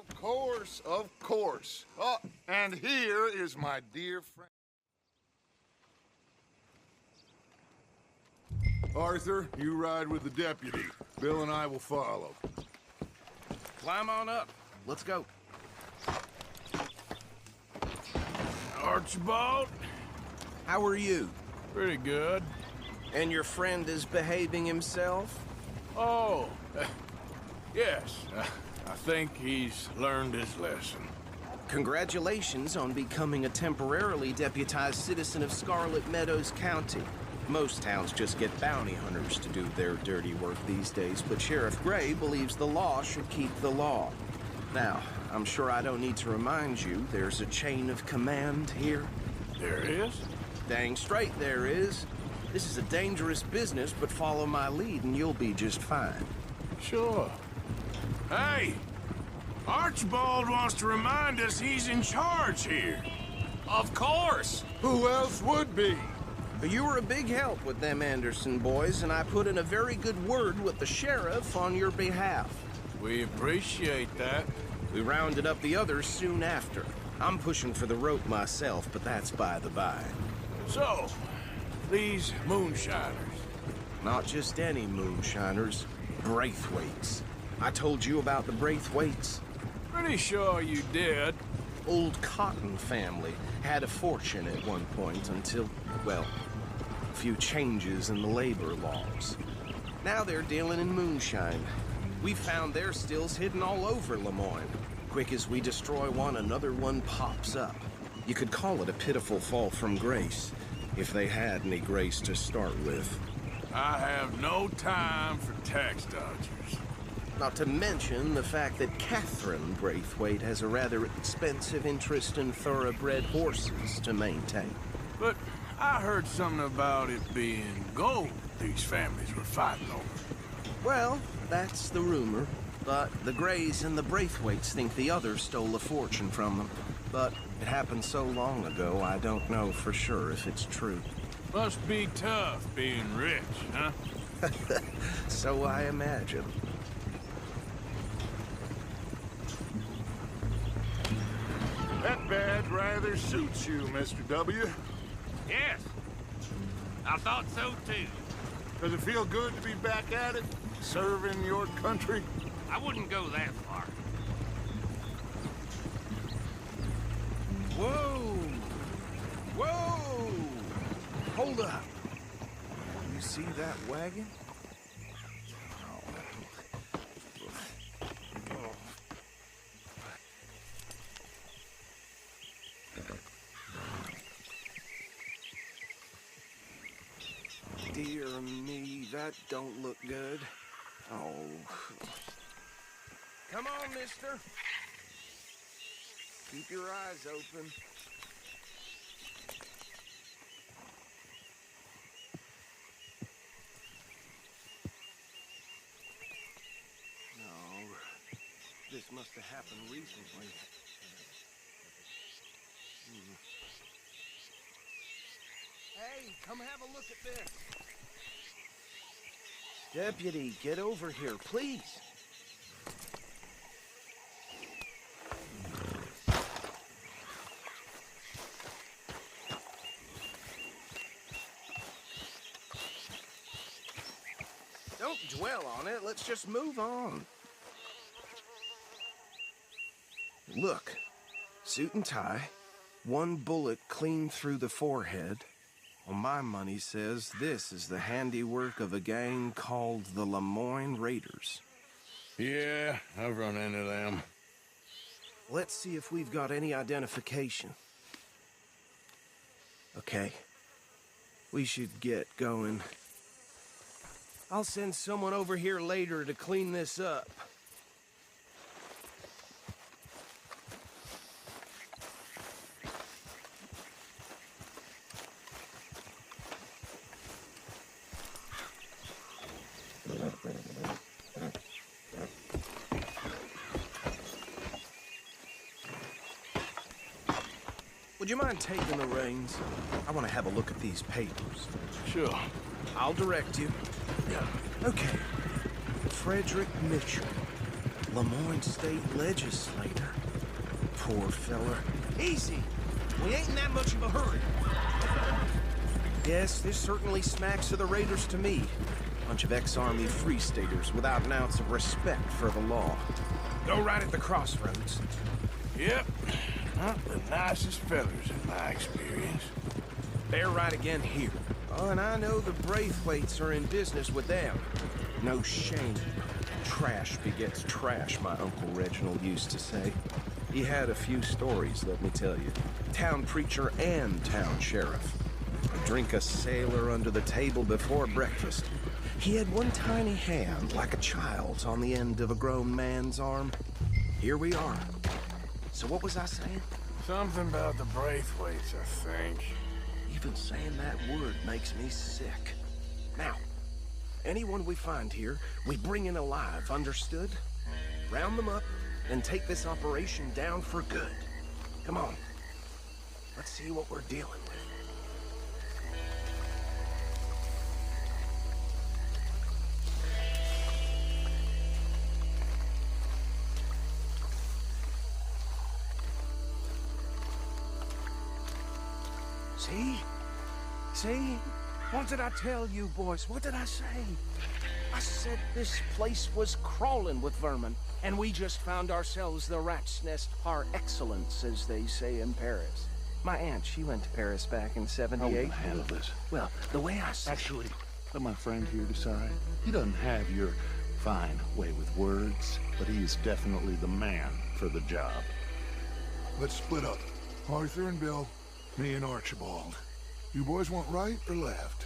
Of course, of course. Oh, and here is my dear friend. Arthur, you ride with the deputy. Bill and I will follow. Climb on up. Let's go. Archibald? How are you? Pretty good. And your friend is behaving himself? Oh, yes. I think he's learned his lesson. Congratulations on becoming a temporarily deputized citizen of Scarlet Meadows County. Most towns just get bounty hunters to do their dirty work these days, but Sheriff Gray believes the law should keep the law. Now, I'm sure I don't need to remind you, there's a chain of command here. There is? Dang straight there is. This is a dangerous business, but follow my lead and you'll be just fine. Sure. Hey! Archibald wants to remind us he's in charge here. Of course! Who else would be? You were a big help with them Anderson boys, and I put in a very good word with the sheriff on your behalf. We appreciate that. We rounded up the others soon after. I'm pushing for the rope myself, but that's by the by. So, these moonshiners. Not just any moonshiners, Braithwaites. I told you about the Braithwaites. Pretty sure you did. Old Cotton family had a fortune at one point until, well, a few changes in the labor laws. Now they're dealing in moonshine. We found their stills hidden all over Lemoyne. Quick as we destroy one, another one pops up. You could call it a pitiful fall from grace, if they had any grace to start with. I have no time for tax dodgers. Not to mention the fact that Catherine Braithwaite has a rather expensive interest in thoroughbred horses to maintain. But I heard something about it being gold these families were fighting over. Well, that's the rumor. But the Grays and the Braithwaites think the others stole a fortune from them. But it happened so long ago, I don't know for sure if it's true. Must be tough being rich, huh? So I imagine. That badge rather suits you, Mr. W. Yes. I thought so too. Does it feel good to be back at it? Serving your country? I wouldn't go that far. Whoa! Whoa! Hold up. You see that wagon? Dear me, that don't look good. Oh. Come on, mister. Keep your eyes open. No. This must have happened recently. Hey, come have a look at this. Deputy, get over here, please. Don't dwell on it. Let's just move on. Look, suit and tie, one bullet clean through the forehead. Well, my money says this is the handiwork of a gang called the Lemoyne Raiders. Yeah, I've run into them. Let's see if we've got any identification. Okay. We should get going. I'll send someone over here later to clean this up. Would you mind taking the reins? I want to have a look at these papers. Sure. I'll direct you. Yeah. Okay. Frederick Mitchell. Lemoyne State legislator. Poor fella. Easy. We ain't in that much of a hurry. Yes, this certainly smacks of the Raiders to me. Bunch of ex-Army Free Staters without an ounce of respect for the law. Go right at the crossroads. Yep. Not the nicest fellas in my experience. They're right again here. Oh, and I know the Braithwaites are in business with them. No shame. Trash begets trash, my Uncle Reginald used to say. He had a few stories, let me tell you. Town preacher and town sheriff. Drink a sailor under the table before breakfast. He had one tiny hand, like a child's, on the end of a grown man's arm. Here we are. So what was I saying? Something about the Braithwaites, I think. Even saying that word makes me sick. Now, anyone we find here, we bring in alive, understood? Round them up, and take this operation down for good. Come on. Let's see what we're dealing with. See? See? What did I tell you, boys? What did I say? I said this place was crawling with vermin, and we just found ourselves the rat's nest par excellence, as they say in Paris. My aunt, she went to Paris back in '78. I'll handle this. Well, the way I see Actually, let my friend here decide. He doesn't have your fine way with words, but he is definitely the man for the job. Let's split up. Arthur and Bill, me and Archibald. You boys want right or left?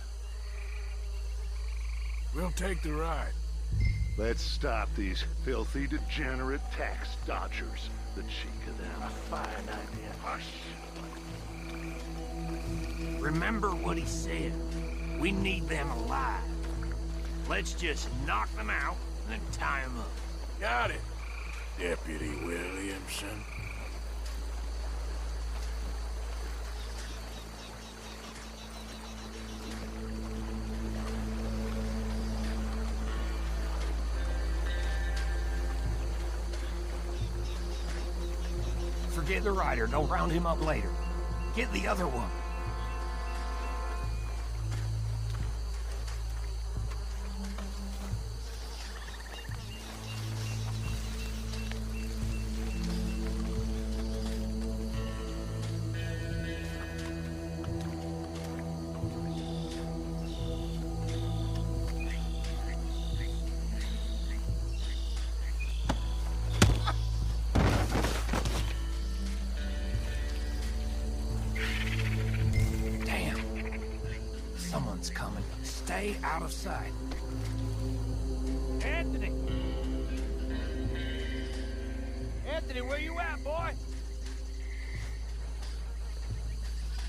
We'll take the ride. Let's stop these filthy, degenerate tax dodgers. The cheek of them. A fine idea. Hush. Remember what he said. We need them alive. Let's just knock them out and then tie them up. Got it, Deputy Williamson. Forget the rider. Don't round him up later. Get the other one. Someone's coming. Stay out of sight. Anthony! Anthony, where you at, boy?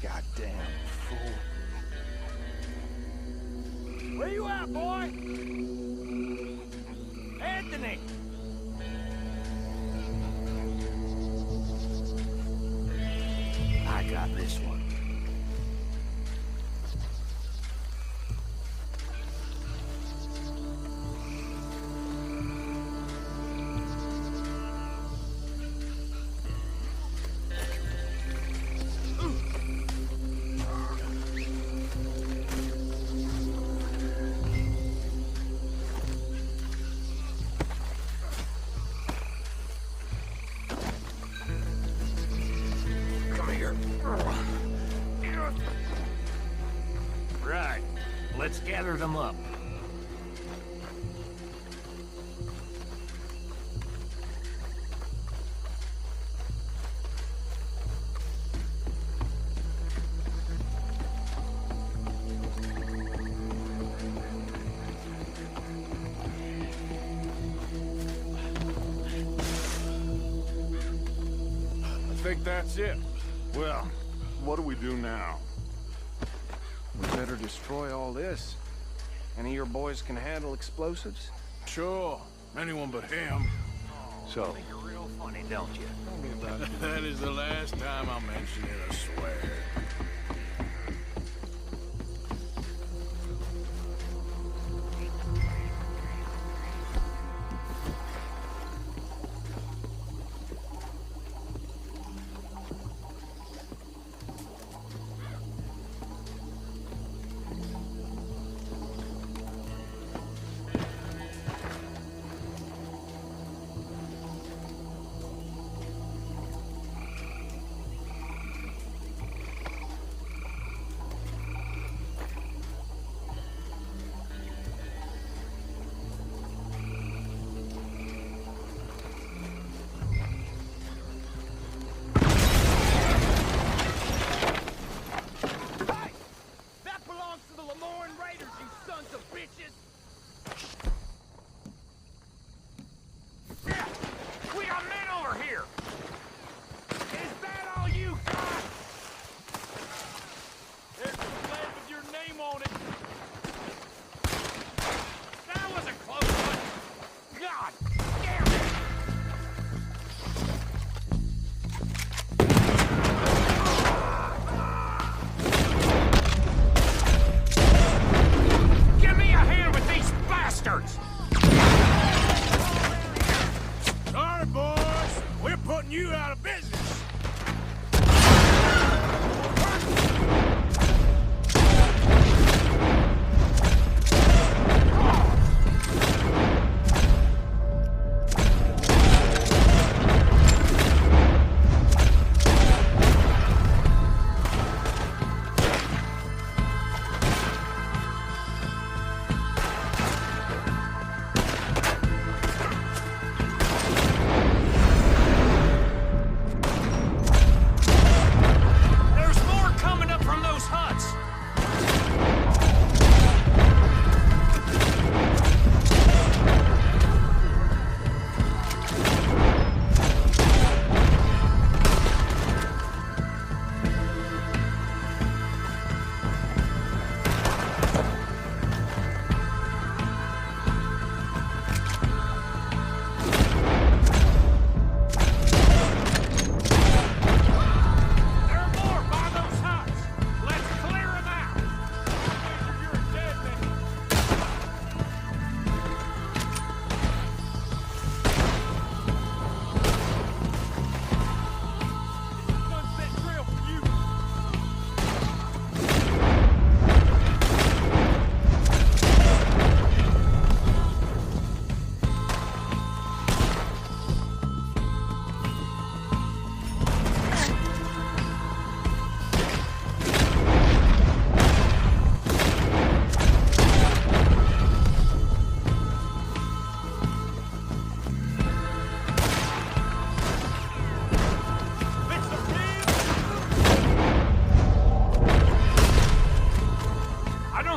goddamn fool. Where you at, boy? Anthony! I got this one. Right. Let's gather them up. I think that's it. Well, what do we do now? We better destroy all this. Any of your boys can handle explosives? Sure. Anyone but him. So, Think you're real funny, don't you? That is the last time I mention it, I swear.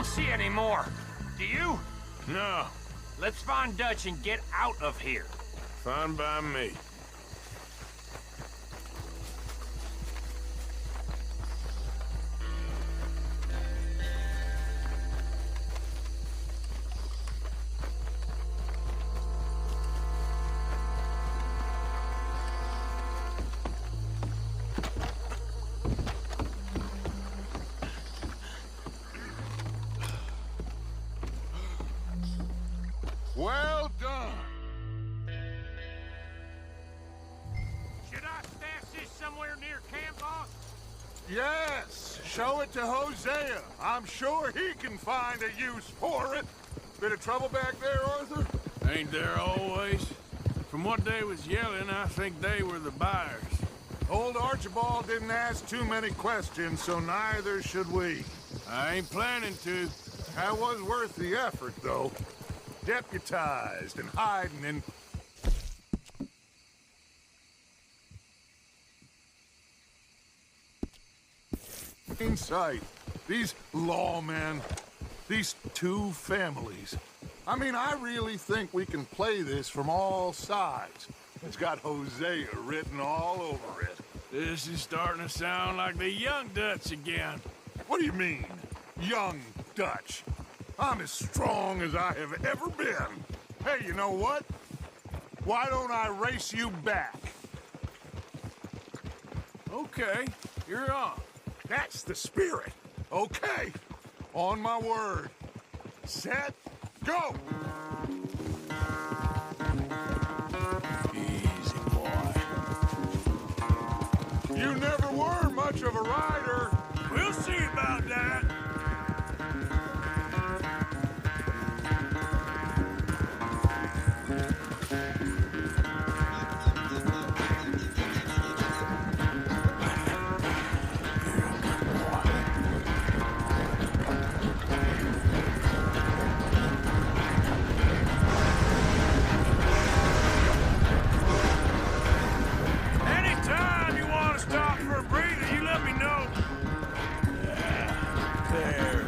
don't see any more. Do you? No, Let's find Dutch and get out of here. fine by me. Well done. Should I stash this somewhere near camp, boss? Yes, show it to Hosea. I'm sure he can find a use for it. Bit of trouble back there, Arthur? Ain't there always? From what they was yelling, I think they were the buyers. Old Archibald didn't ask too many questions, so neither should we. I ain't planning to. That was worth the effort, though. Deputized and hiding in sight. These lawmen, these two families. I mean, I really think we can play this from all sides. It's got Hosea written all over it. This is starting to sound like the young Dutch again. What do you mean, young Dutch? I'm as strong as I have ever been. Hey, you know what? Why don't I race you back? Okay, you're on. That's the spirit. Okay. On my word. Set, go! Easy, boy. You never were much of a rider. We'll see about that. Anytime you want to stop for a breather, you let me know. There,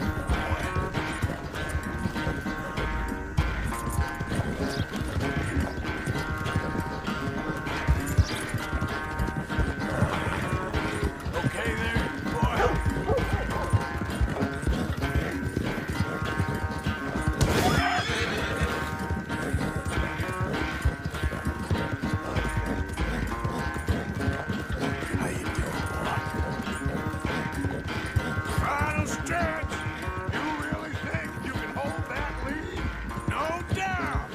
okay there, boy. How you doing, boy? Final stretch. You really think you can hold that lead? No doubt.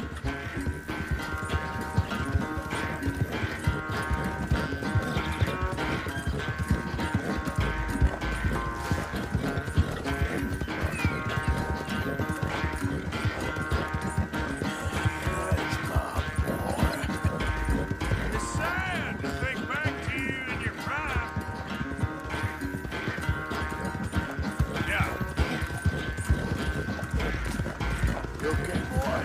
It's sad to think back to you in your prime. Yeah. You okay, boy?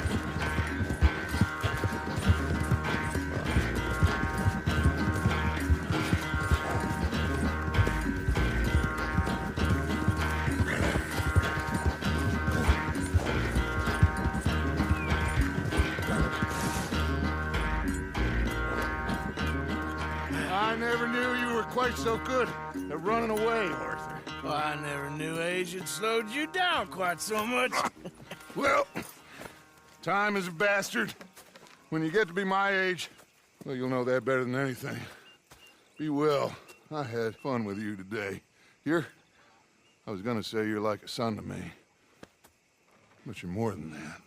I never knew you were quite so good at running away, Arthur. Well, I never knew age had slowed you down quite so much. Well, time is a bastard. When you get to be my age, well, you'll know that better than anything. Be well. I had fun with you today. I was gonna say you're like a son to me. But you're more than that.